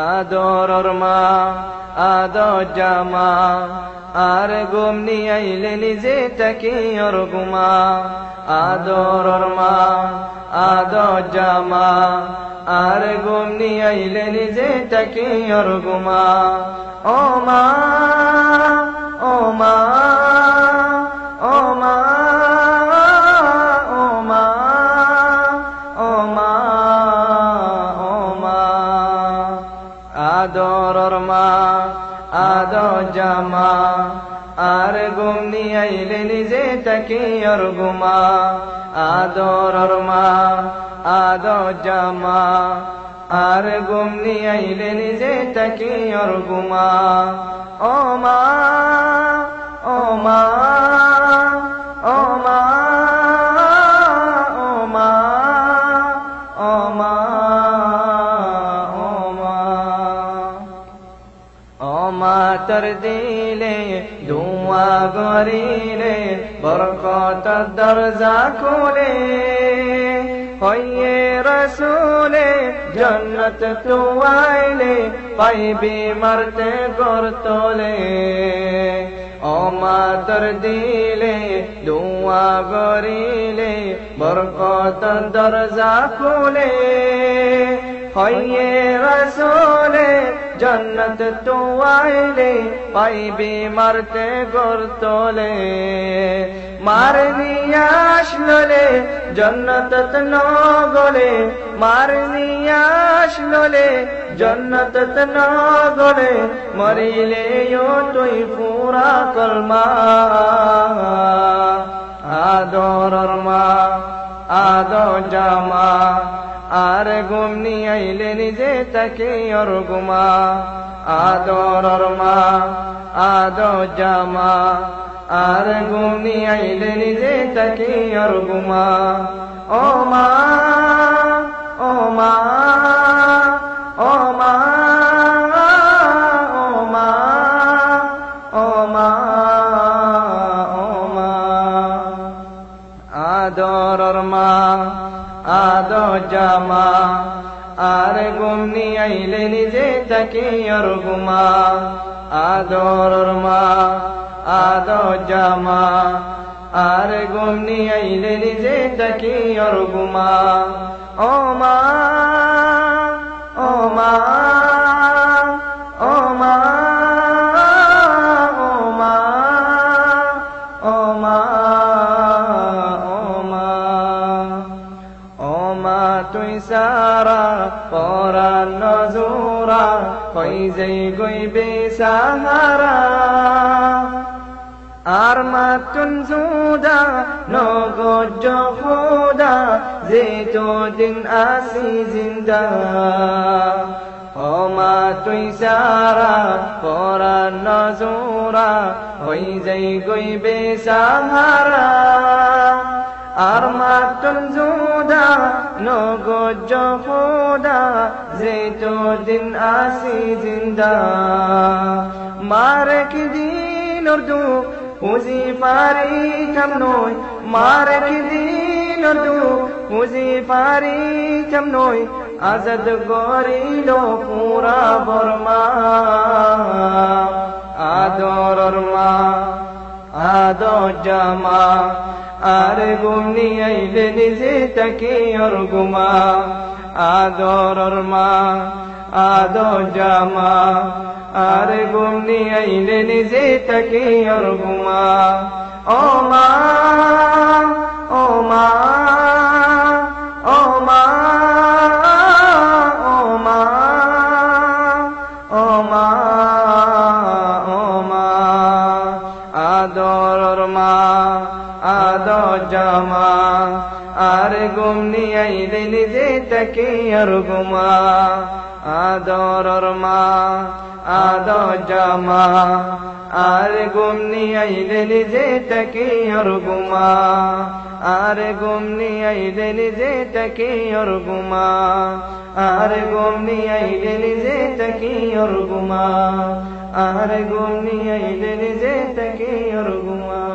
আদরর মা আদর জামা আর ঘুম নিয়ে আইলে নিজে তাকে ওর ঘুমা আদরর মা আদর জামা আর ঘুম নিয়ে আইলে নিজে তাকে ওর ঘুমা ও মা ও মা ও মা ও মা ও মা ও মা আদরর মা আদর জামা আর ঘুম নিয়ে আইলে নিজে তাকে ওর ঘুমা আদরর মা আদর জামা আর ঘুম নিয়ে আইলে নিজে তাকে ওর ঘুমা ও মা ও মা ও মা ও মা ও মা ও মা ও মা তোর দিলে দুয়া গরিলে বরকতের দরজা খুলে হইয়ে রসুলে জন্নত তু আইলে পাইবি মরতে গর তোলে ও মা তোর দিলে দুয়া গরিলে বরকতের দরজা খুলে হইয়ে রসুলে জন্নত তু আইলে পাইবি মরতে গর তোলে মার নিয়ে আসলে জন্নত ন গলে মার নিয়ে আসলে জন্নত ন গলে মরিলে তুই পুরা কলমা আদরর মা আদর জামা আর ঘুম নিয়ে আইলে নিজে তাকে ওর ঘুমা আদরর মা আদর জামা আর ঘুম নিয়ে আইলে নিজে তাকে ওর ঘুমা ও মা ও মা ও মা ও মা ও মা ও মা আদরর মা আদর জামা আর ঘুম নিয়ে আইলে নিজে তাকে ওর ঘুমা আদরর মা আদর জামা আর ঘুম নিয়ে আইলে নিজে তাকে ওর ঘুমা ও মা ও মা ও মা ও মা ও মা ও মা ও মা তুই সারা পরান নজুরা কই যাই গইবে সাহারা আর মাতুন জুদা নগজ খুদা যে তো দিন আসি জিন্দা ও মা তুই সারা পরান নজুরা হই যাই গইবে সাহারা আর মাতুন জুদা নগজ খুদা যে তো দিন আসি জিন্দা মারে কি দিন উর্দু বুঝি পারি কেমনই মারে কি দিন উর্দু বুঝি পারি কেমনই আজাদ গরিল পুরা বর্মা আদরর মা আদর জামা আর ঘুম নিয়ে আইলে নিজে তাকে ওর ঘুমা আদরর মা আদর জামা আর ঘুম নিয়ে আইলে নিজে তাকে ওর ঘুমা ও মা ও মা ও মা ও মা ও মা ও মা আদরর মা আদর জামা আর ঘুম নিয়ে আইলে নিজে তাকে ওর ঘুমা আদরর মা আদর জামা আর ঘুম নিয়ে আইলে নিজে তাকে ওর ঘুমা আর ঘুম নিয়ে আইলে নিজে তাকে ওর ঘুমা আর ঘুম নিয়ে আইলে নিজে তাকে ওর ঘুমা আর ঘুম নিয়ে আইলে নিজে তাকে ওর ঘুমা